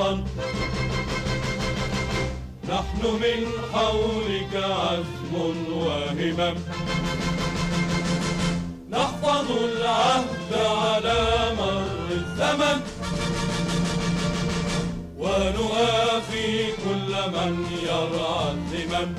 الوطن. نحن من حولك عزم وهمم، نحفظ العهد على مر الزمن، ونؤاخي كل من يرعى الذمم.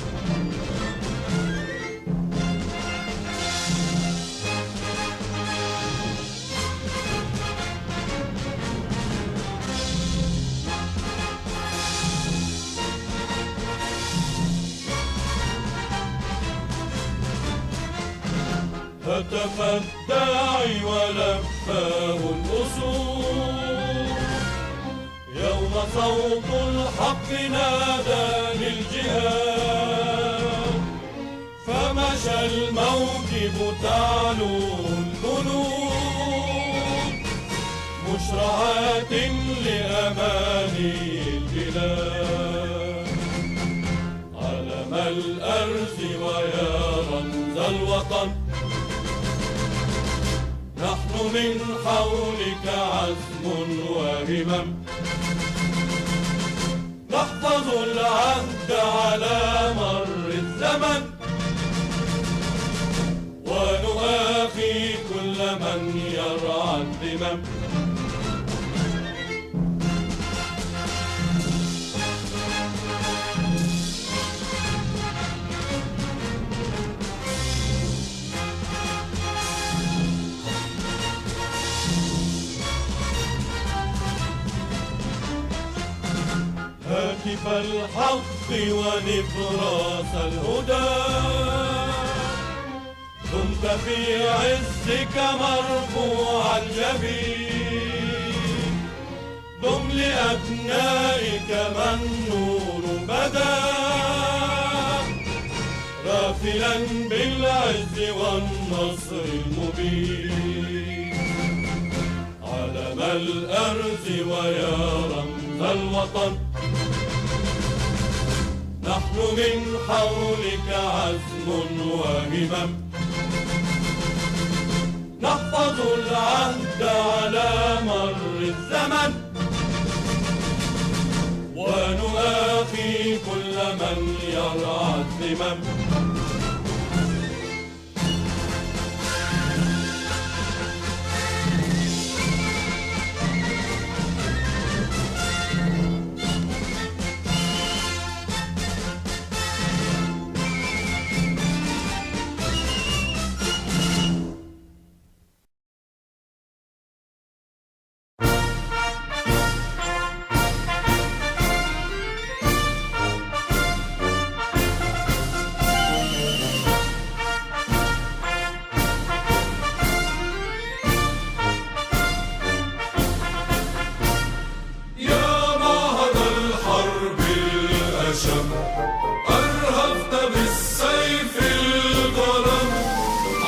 هتف الداعي ولفاه الأسود، يوم صوت الحق نادى للجهاد، فمشى الموكب تعلو الجنود، مشرعات لأماني البلاد. علم الأرز ويا رمز الوطن، نحن من حولك عزم وهمم، نحفظ العهد على مر الزمن، ونؤاخي كل من يرعى الذمم. هاتف الحق ونبراس الهدى، دمت في عزك مرفوع الجبين، دم لأبنائك من نور بدا، رافلا بالعز والنصر المبين. علم الأرز ويا رمز الوطن، نحن من حولك عزم وهمم، نحفظ العهد على مر الزمن، ونؤاخي كل من يرعى الذمم. أرهفت بالسيف القلم،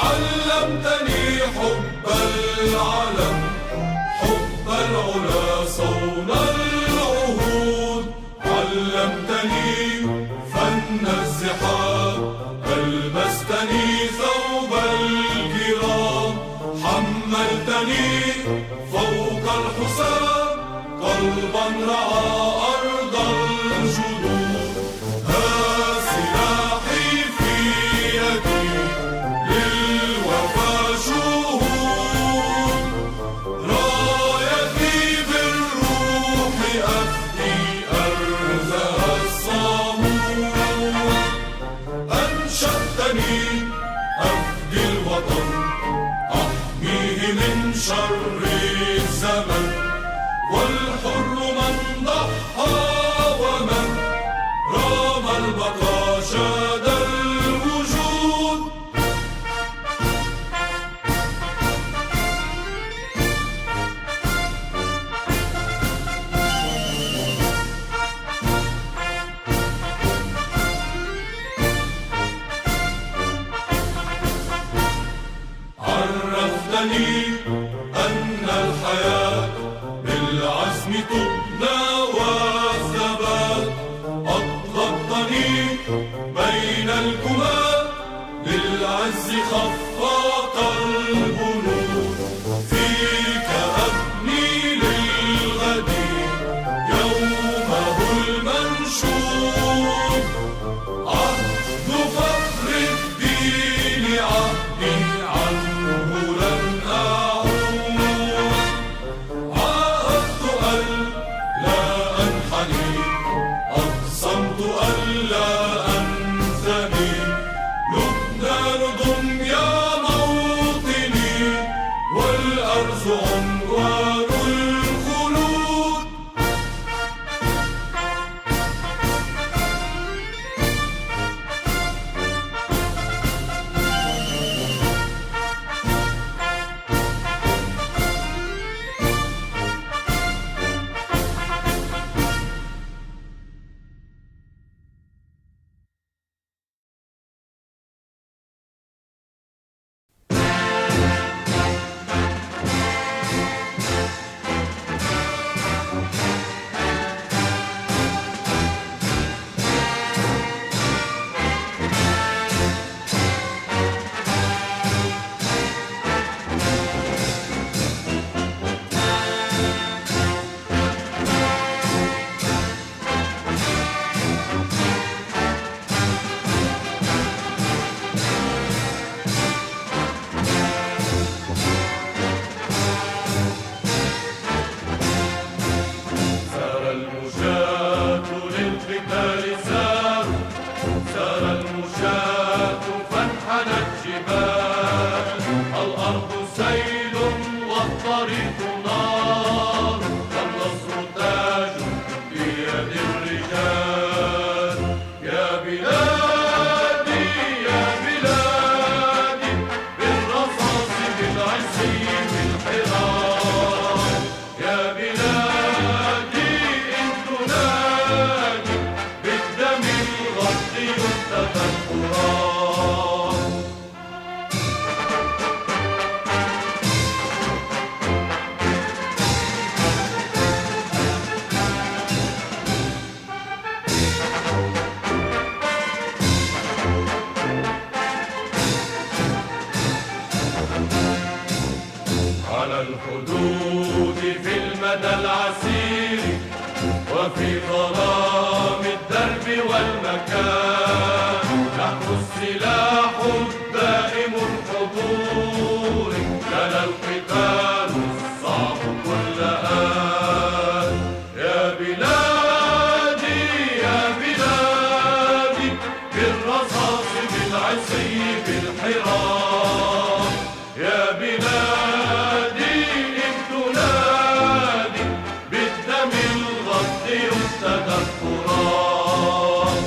علمتني حب العلم، حب العلا صون العهود، علمتني فن الزحام، ألبستني ثوب الكرام، حملتني فوق الحسام، قلبا رعى أرض الجدود. ها سلاحي في يدي للوفا شهود، رايتي بالروح أفدي أرزها الصمود. أنشدتني أفدي الوطن، أحميه من شر الزمن، والحر من ضحى ومن رام البقاء شاد الوجود. عرفتني أن الحياة بالعزم تبنى والثبات، أطلقتني بين الكمات، للعز خفاق البنود، فيك أبني للغد يوم الحدود في المدى العسير وفي ظلام الدرب والمكان نحن السلاح الدائم الحضور لنا القتال الصعب كل آن يا بلادي يا بلادي بالرصاص بالعصي بالحراب يا بلادي إذ تنادي بالدم الغد يفتدى التراب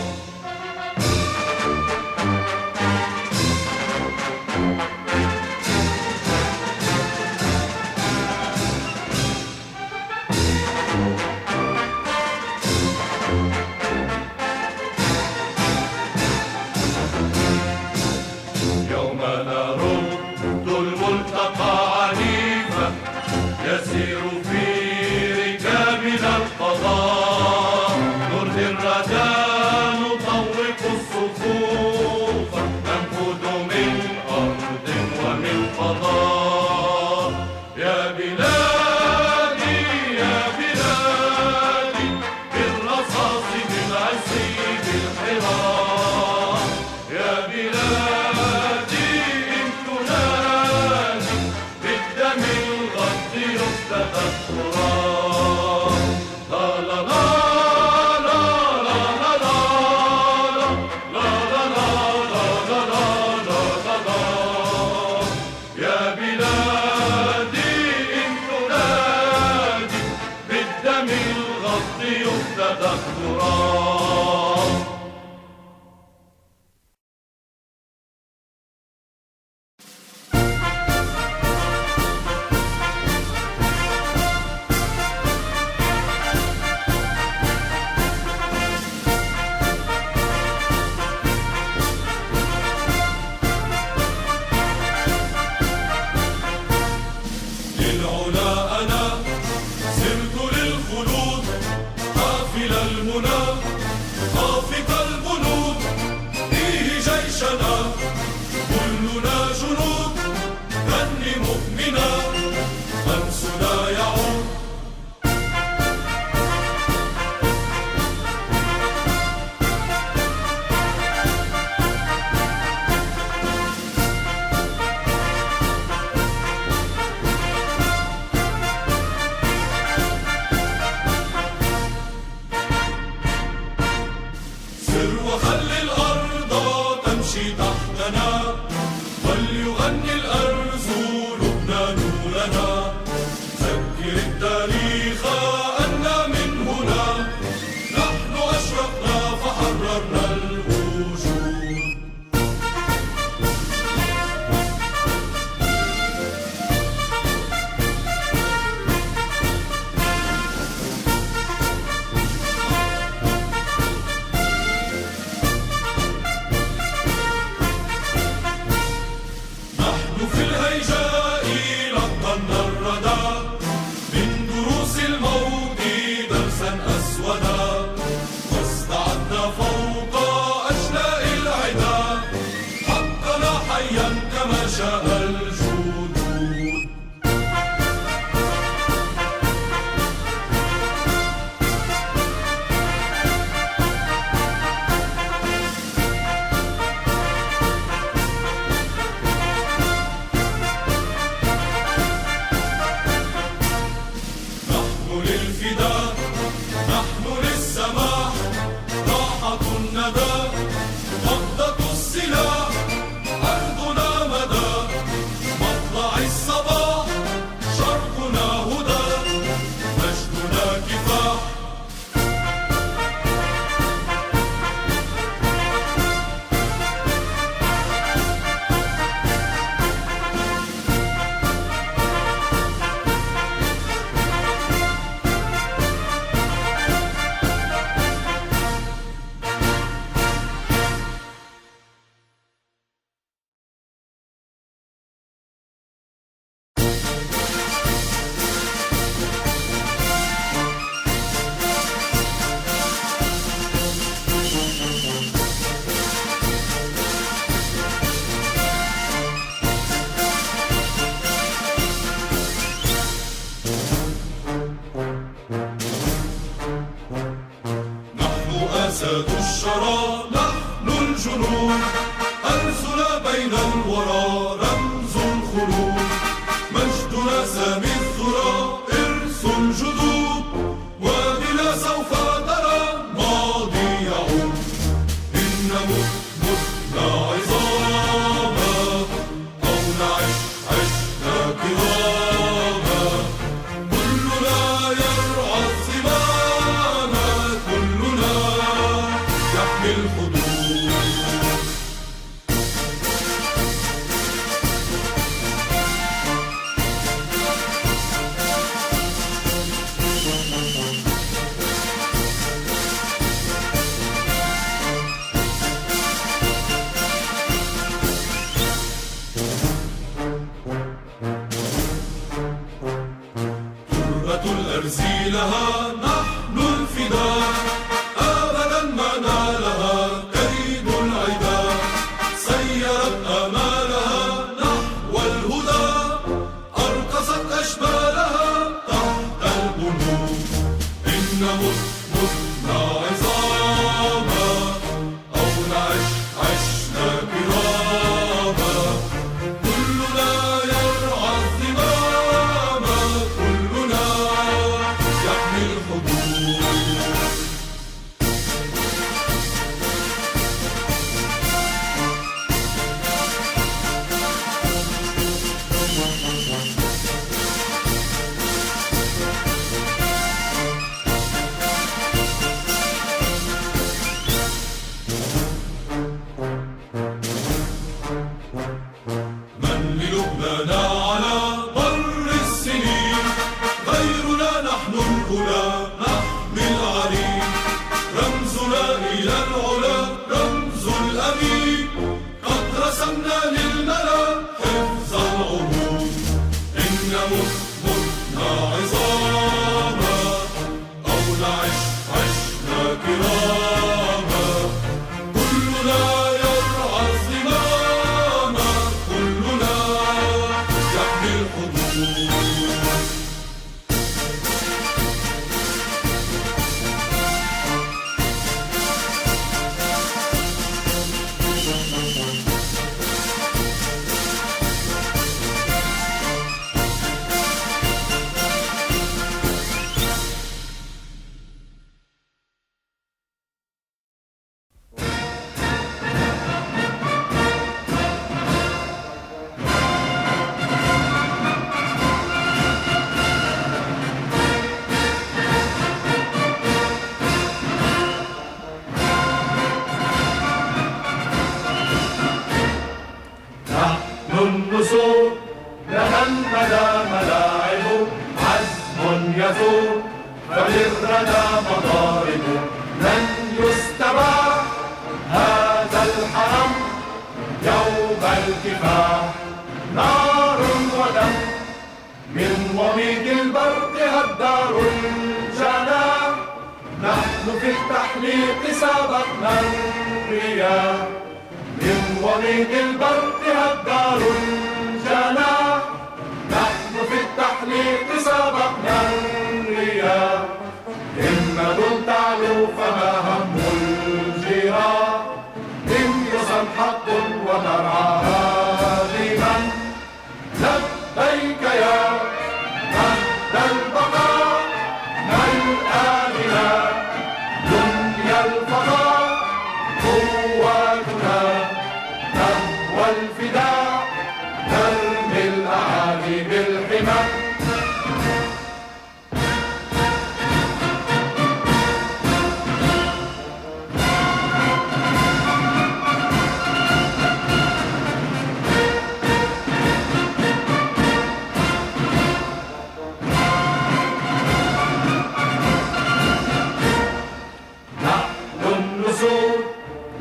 يوم نرد الملتقى عنيفا يسير في ركابنا القضاء نرضي الردى نطوق الصفوف ننفذ من أرض ومن فضاء يا بلادي يا بلادي بالرصاص بالعصي بالحراب يا بلادي إن تنادي بالدم الغد يفتدى التراب لا لا لا لا لا لا لا لا لا لا لا لا يا بلادي إن تنادي بالدم الغد يفتدى التراب للعلا أنا سرت للخلود حافل المنى خافق البنود فيه جيشنا كلنا جنود غن مؤمنا أمسنا يعود سر وخل الأرض تمشي تحتنا وليغني الأرز لبنان لنا ذكر التاريخ أنا من هنا نحن أشرقنا فحررنا الوجود نحن في الهيجاء لقنا الردى من دروس الموت درسا أسودا واستعدنا فوق أشلاء العدا حقنا حيا كما شاء الجدود نحن للفداء نحن للسماح راحة الندى نهضة السلاح أرضنا مدى أسد الشرى نحن الجنود، أرسل بين الورى رمز الخلود، مجدنا سامي الذرى إرث الجدود، وبلا سوف ترى ماضي يعود. إن متنا عظاما أو نعش عشنا كراما، كلنا يرعى الزمام، كلنا يحمي الحدود. الأرز لها نحن الفداء، أبدا ما نالها كيد العداء، سيرت آمالها نحو الهدى، أرقصت أشبالها تحت البنود. إن متنا عظاما أو نعش عشنا كراما، كلنا يرعى الزمام، كلنا يحمي الحدود. من للبنان على مر السنين غيرنا نحن الأولى نحمي العلي، رمزنا إلى العلا رمز الأمين، قد رسمنا للملا حفظ العهود. إن متنا عظاما أو نعش عشنا كراما، كلنا يرعى الزمام، كلنا يحمي الحدود. نحن النسور لنا المدى ملاعب، عزم يثور فللردى مضارب، لن يستباح هذا الحرم يوم الكفاح. نار ودم من وميد البرق هدار الجناح، نحن في التحليق سبقنا الرياح، من وميد البرق هدار الجناح، نحن في التحليق سبقنا الرياح. همة تعلو فما هم الجراح، إن يصل حق وترعاها لمن لبيك يا مهد البقاء، الآلهة دنيا الفضاء، قواتنا نهوى الفداء، نرمي الأعالي بالحمى.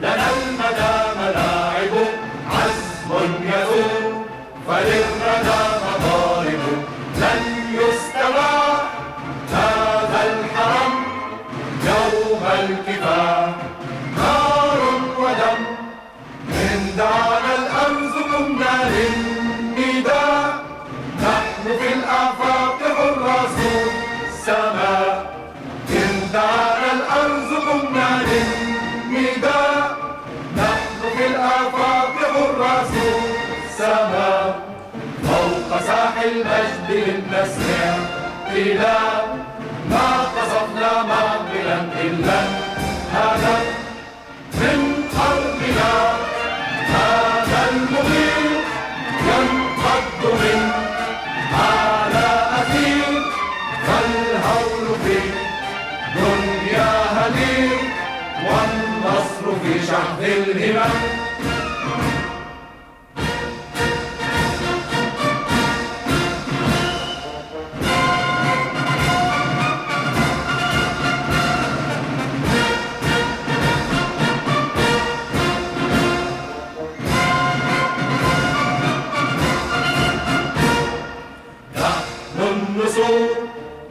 لنا المدى ملاعب، عزم يثور فللردى مضارب، لن يستباح هذا الحرم يوم الكفاح. نار ودم من دعانا الأرز قمنا للنداء، نحن في الآفاق حراس السماء، إن دعانا الأرز قمنا للنداء، السماء فوق ساحل المجد للنسمع إلى ما قصفنا معقلا إلا هدف من حربنا هذا المغير ينقض من على أثير فالهول في دنيا هدير والنصر في شحذ الهمم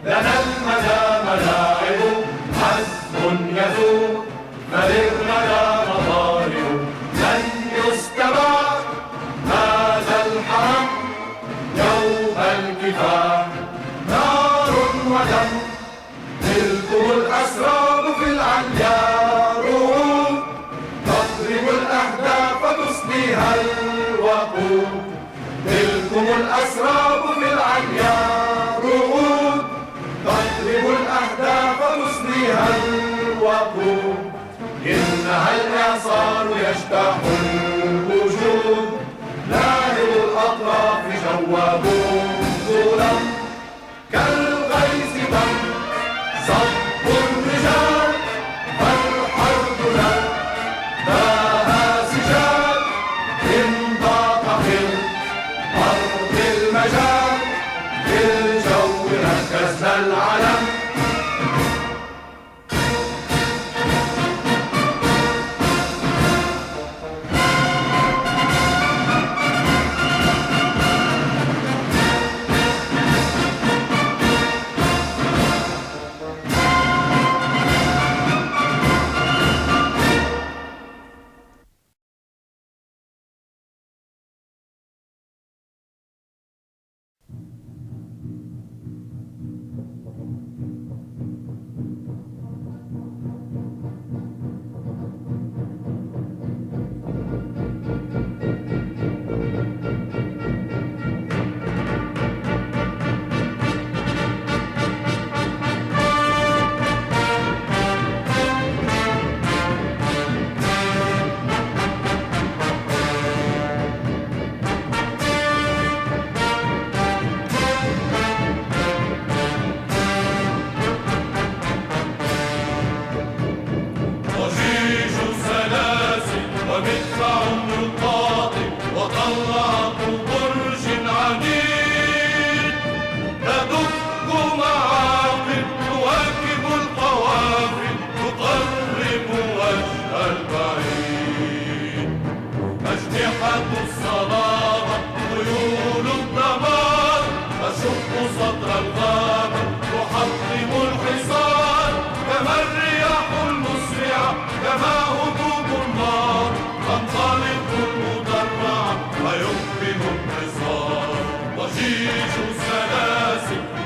لنا المدى ملاعب حزم يذوب فللردى مطالب لن يستبع هذا الحرم يوم الكفاح نار ودم تلكم الأسراب في العليا رؤوب تضرب الأهداف تسديها الوقود تلكم الأسراب في العليا تضرب الأهداف تسديها الوقود إنها الإعصار يجتاح الوجود لاهب الأطراف جوابون ظلم كالغيث دم صب الرجال فالحرب لها سجال إن ضاق في الأرض المجال في الجو ركزنا العلم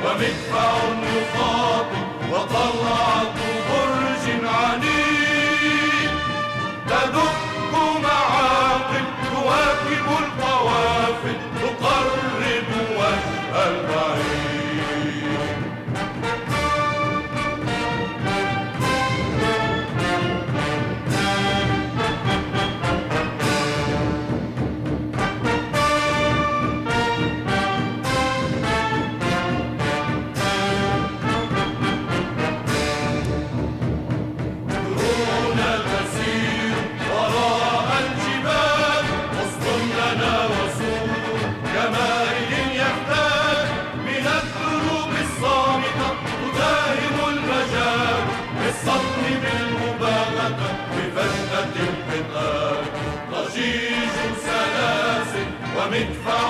ومدفع يخاطب وطلعة برج عنيد تدق معاقل تواكب القوافل تقرب وجه البعيد الصدم بالمباغتة بفجأة القتال ضجيج سلاسل ومدفع